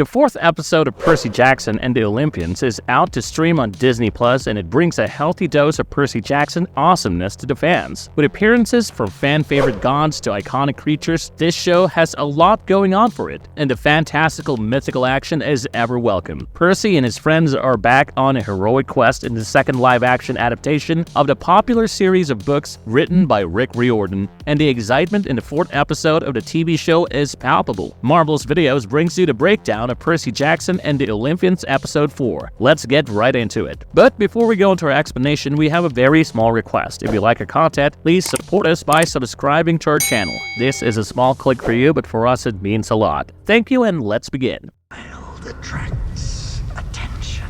The fourth episode of Percy Jackson and the Olympians is out to stream on Disney+, and it brings a healthy dose of Percy Jackson awesomeness to the fans. With appearances from fan-favorite gods to iconic creatures, this show has a lot going on for it, and the fantastical mythical action is ever welcome. Percy and his friends are back on a heroic quest in the second live-action adaptation of the popular series of books written by Rick Riordan, and the excitement in the fourth episode of the TV show is palpable. Marvelous Videos brings you the breakdown of Percy Jackson and the Olympians episode 4. Let's get right into it. But before we go into our explanation, we have a very small request. If you like our content, please support us by subscribing to our channel. This is a small click for you, but for us it means a lot. Thank you, and let's begin. Wild attracts attention.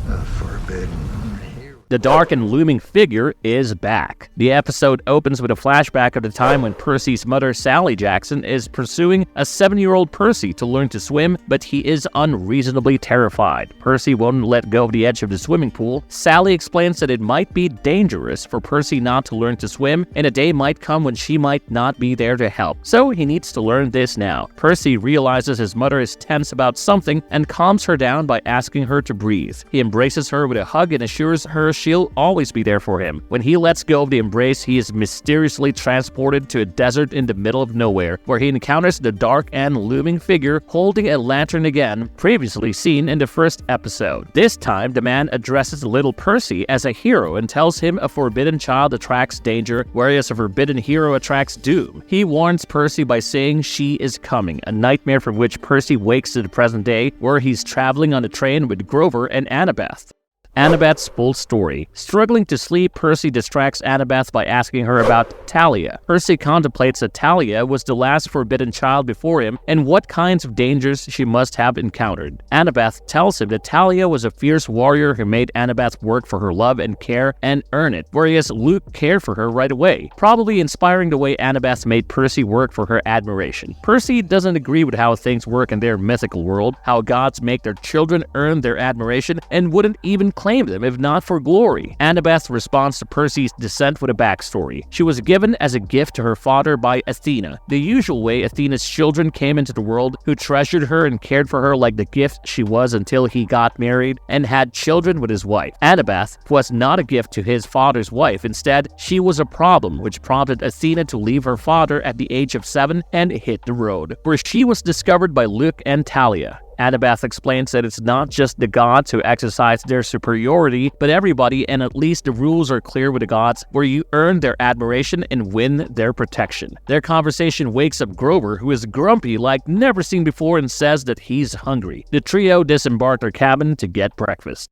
A forbidden hero. The dark and looming figure is back. The episode opens with a flashback of the time when Percy's mother, Sally Jackson, is pursuing a 7-year-old Percy to learn to swim, but he is unreasonably terrified. Percy won't let go of the edge of the swimming pool. Sally explains that it might be dangerous for Percy not to learn to swim, and a day might come when she might not be there to help. So he needs to learn this now. Percy realizes his mother is tense about something and calms her down by asking her to breathe. He embraces her with a hug and assures her she'll always be there for him. When he lets go of the embrace, he is mysteriously transported to a desert in the middle of nowhere, where he encounters the dark and looming figure holding a lantern again, previously seen in the first episode. This time, the man addresses little Percy as a hero and tells him a forbidden child attracts danger, whereas a forbidden hero attracts doom. He warns Percy by saying she is coming, a nightmare from which Percy wakes to the present day, where he's traveling on a train with Grover and Annabeth. Annabeth's full story. Struggling to sleep, Percy distracts Annabeth by asking her about Talia. Percy contemplates that Talia was the last forbidden child before him and what kinds of dangers she must have encountered. Annabeth tells him that Talia was a fierce warrior who made Annabeth work for her love and care and earn it, whereas Luke cared for her right away, probably inspiring the way Annabeth made Percy work for her admiration. Percy doesn't agree with how things work in their mythical world, how gods make their children earn their admiration, and wouldn't even claim them if not for glory. Annabeth responds to Percy's descent with a backstory. She was given as a gift to her father by Athena, the usual way Athena's children came into the world, who treasured her and cared for her like the gift she was until he got married and had children with his wife. Annabeth was not a gift to his father's wife. Instead, she was a problem, which prompted Athena to leave her father at the age of 7 and hit the road, where she was discovered by Luke and Talia. Annabeth explains that it's not just the gods who exercise their superiority, but everybody, and at least the rules are clear with the gods, where you earn their admiration and win their protection. Their conversation wakes up Grover, who is grumpy like never seen before, and says that he's hungry. The trio disembark their cabin to get breakfast.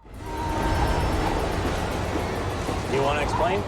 You want to explain?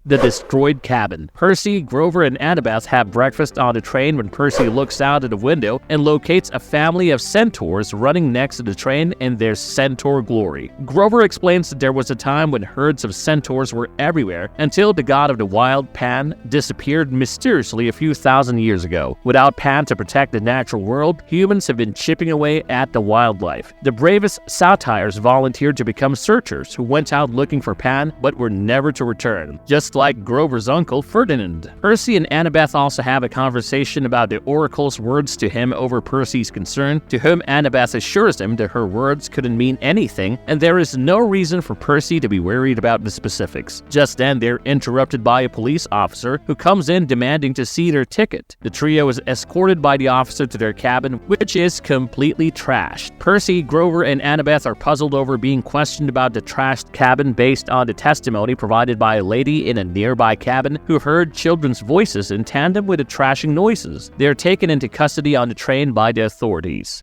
The destroyed cabin. Percy, Grover, and Annabeth have breakfast on the train when Percy looks out of the window and locates a family of centaurs running next to the train in their centaur glory. Grover explains that there was a time when herds of centaurs were everywhere until the god of the wild, Pan, disappeared mysteriously a few thousand years ago. Without Pan to protect the natural world, humans have been chipping away at the wildlife. The bravest satyrs volunteered to become searchers who went out looking for Pan but were never to return. Just like Grover's uncle, Ferdinand. Percy and Annabeth also have a conversation about the oracle's words to him over Percy's concern, to whom Annabeth assures him that her words couldn't mean anything, and there is no reason for Percy to be worried about the specifics. Just then, they're interrupted by a police officer who comes in demanding to see their ticket. The trio is escorted by the officer to their cabin, which is completely trashed. Percy, Grover, and Annabeth are puzzled over being questioned about the trashed cabin based on the testimony provided by a lady in a nearby cabin who heard children's voices in tandem with the trashing noises. They are taken into custody on the train by the authorities.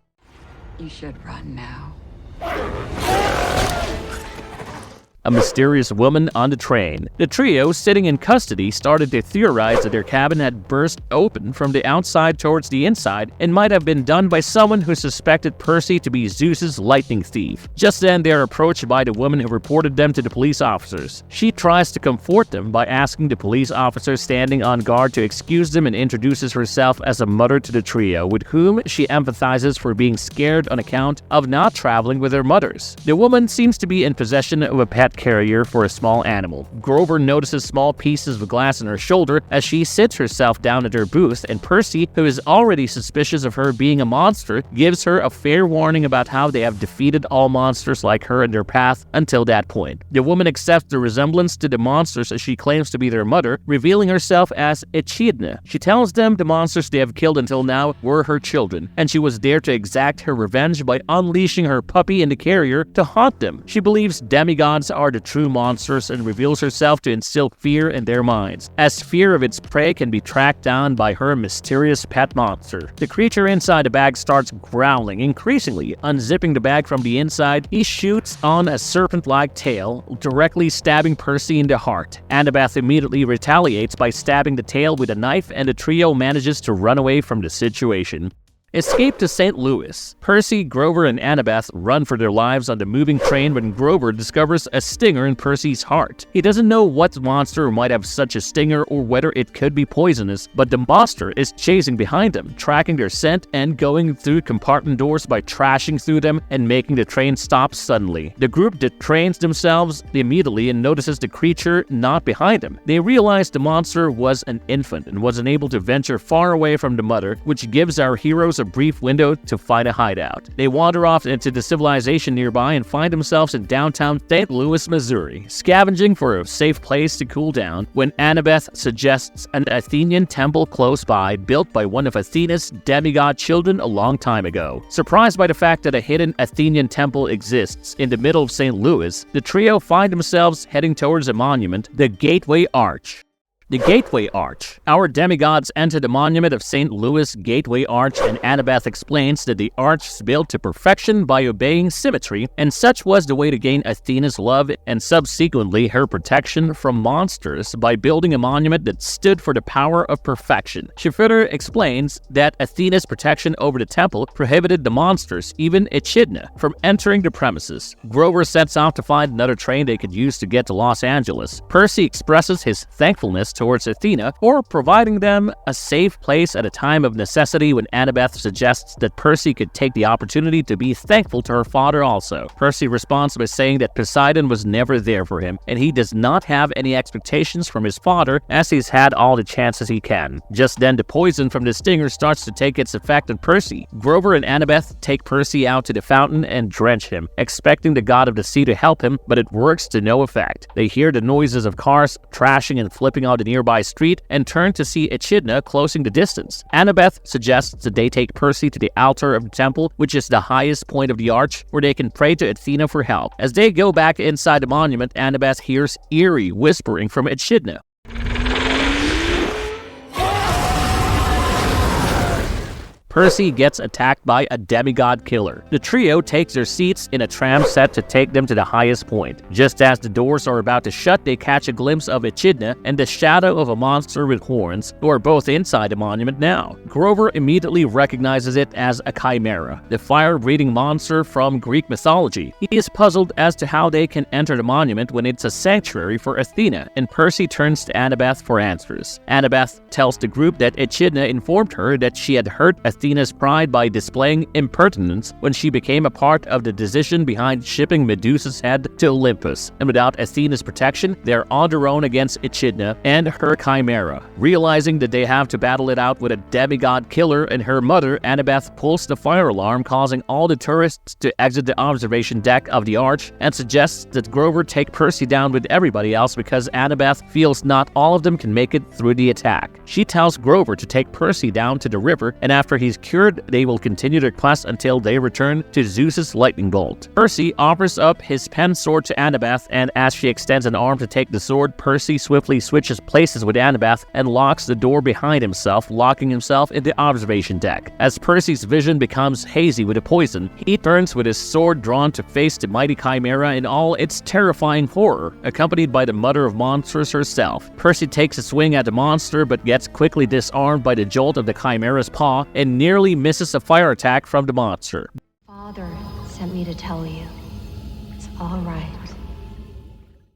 You should run now. A mysterious woman on the train. The trio, sitting in custody, started to theorize that their cabin had burst open from the outside towards the inside and might have been done by someone who suspected Percy to be Zeus's lightning thief. Just then, they are approached by the woman who reported them to the police officers. She tries to comfort them by asking the police officer standing on guard to excuse them and introduces herself as a mother to the trio, with whom she empathizes for being scared on account of not traveling with their mothers. The woman seems to be in possession of a pet carrier for a small animal. Grover notices small pieces of glass in her shoulder as she sits herself down at her booth, and Percy, who is already suspicious of her being a monster, gives her a fair warning about how they have defeated all monsters like her in their path until that point. The woman accepts the resemblance to the monsters as she claims to be their mother, revealing herself as Echidna. She tells them the monsters they have killed until now were her children, and she was there to exact her revenge by unleashing her puppy in the carrier to haunt them. She believes demigods are the true monsters and reveals herself to instill fear in their minds, as fear of its prey can be tracked down by her mysterious pet monster. The creature inside the bag starts growling increasingly. Unzipping the bag from the inside, he shoots on a serpent-like tail, directly stabbing Percy in the heart. Annabeth immediately retaliates by stabbing the tail with a knife, and the trio manages to run away from the situation. Escape to St. Louis. Percy, Grover, and Annabeth run for their lives on the moving train when Grover discovers a stinger in Percy's heart. He doesn't know what monster might have such a stinger or whether it could be poisonous, but the monster is chasing behind them, tracking their scent and going through compartment doors by trashing through them and making the train stop suddenly. The group detrains themselves immediately and notices the creature not behind them. They realize the monster was an infant and was unable to venture far away from the mother, which gives our heroes a brief window to find a hideout. They wander off into the civilization nearby and find themselves in downtown St. Louis, Missouri, scavenging for a safe place to cool down when Annabeth suggests an Athenian temple close by, built by one of Athena's demigod children a long time ago. Surprised by the fact that a hidden Athenian temple exists in the middle of St. Louis, the trio find themselves heading towards a monument, the Gateway Arch. The Gateway Arch. Our demigods enter the monument of St. Louis Gateway Arch, and Annabeth explains that the arch is built to perfection by obeying symmetry, and such was the way to gain Athena's love and subsequently her protection from monsters by building a monument that stood for the power of perfection. She further explains that Athena's protection over the temple prohibited the monsters, even Echidna, from entering the premises. Grover sets out to find another train they could use to get to Los Angeles. Percy expresses his thankfulness towards Athena for providing them a safe place at a time of necessity when Annabeth suggests that Percy could take the opportunity to be thankful to her father also. Percy responds by saying that Poseidon was never there for him, and he does not have any expectations from his father as he's had all the chances he can. Just then, the poison from the stinger starts to take its effect on Percy. Grover and Annabeth take Percy out to the fountain and drench him, expecting the god of the sea to help him, but it works to no effect. They hear the noises of cars trashing and flipping out the nearby street and turn to see Echidna closing the distance. Annabeth suggests that they take Percy to the altar of the temple, which is the highest point of the arch, where they can pray to Athena for help. As they go back inside the monument, Annabeth hears eerie whispering from Echidna. Percy gets attacked by a demigod killer. The trio takes their seats in a tram set to take them to the highest point. Just as the doors are about to shut, they catch a glimpse of Echidna and the shadow of a monster with horns, who are both inside the monument now. Grover immediately recognizes it as a Chimera, the fire-breathing monster from Greek mythology. He is puzzled as to how they can enter the monument when it's a sanctuary for Athena, and Percy turns to Annabeth for answers. Annabeth tells the group that Echidna informed her that she had hurt Athena's pride by displaying impertinence when she became a part of the decision behind shipping Medusa's head to Olympus, and without Athena's protection, they're on their own against Echidna and her Chimera. Realizing that they have to battle it out with a demigod killer and her mother, Annabeth pulls the fire alarm, causing all the tourists to exit the observation deck of the arch, and suggests that Grover take Percy down with everybody else because Annabeth feels not all of them can make it through the attack. She tells Grover to take Percy down to the river, and after he's cured, they will continue their quest until they return to Zeus's lightning bolt. Percy offers up his pen sword to Annabeth, and as she extends an arm to take the sword, Percy swiftly switches places with Annabeth and locks the door behind himself, locking himself in the observation deck. As Percy's vision becomes hazy with the poison, he turns with his sword drawn to face the mighty Chimera in all its terrifying horror, accompanied by the mother of monsters herself. Percy takes a swing at the monster, but gets quickly disarmed by the jolt of the Chimera's paw and nearly misses a fire attack from the monster. Father sent me to tell you. It's all right.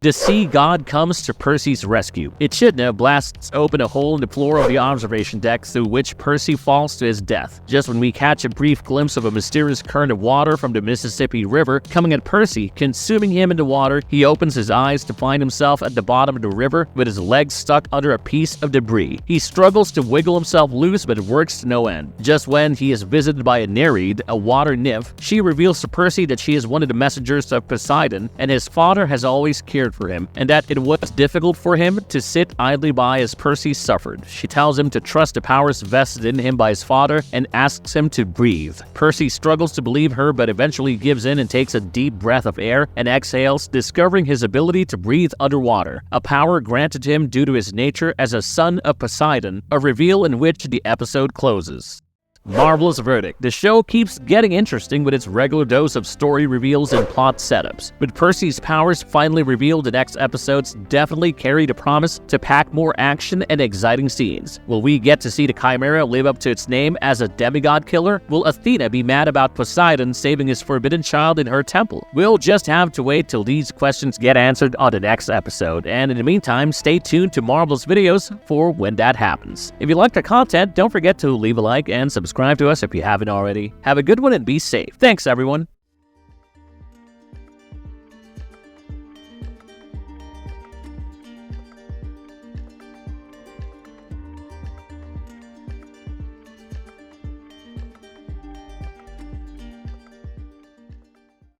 The sea god comes to Percy's rescue. Echidna blasts open a hole in the floor of the observation deck through which Percy falls to his death. Just when we catch a brief glimpse of a mysterious current of water from the Mississippi River coming at Percy, consuming him in the water, he opens his eyes to find himself at the bottom of the river with his legs stuck under a piece of debris. He struggles to wiggle himself loose, but it works to no end. Just when he is visited by a Nereid, a water nymph, she reveals to Percy that she is one of the messengers of Poseidon, and his father has always cared for him, and that it was difficult for him to sit idly by as Percy suffered. She tells him to trust the powers vested in him by his father and asks him to breathe. Percy struggles to believe her, but eventually gives in and takes a deep breath of air and exhales, discovering his ability to breathe underwater, a power granted him due to his nature as a son of Poseidon, a reveal in which the episode closes. Marvelous verdict. The show keeps getting interesting with its regular dose of story reveals and plot setups. With Percy's powers finally revealed, the next episodes definitely carry the promise to pack more action and exciting scenes. Will we get to see the Chimera live up to its name as a demigod killer? Will Athena be mad about Poseidon saving his forbidden child in her temple? We'll just have to wait till these questions get answered on the next episode, and in the meantime, stay tuned to Marvelous videos for when that happens. If you like the content, don't forget to leave a like and subscribe to us if you haven't already. Have a good one and be safe. Thanks, everyone.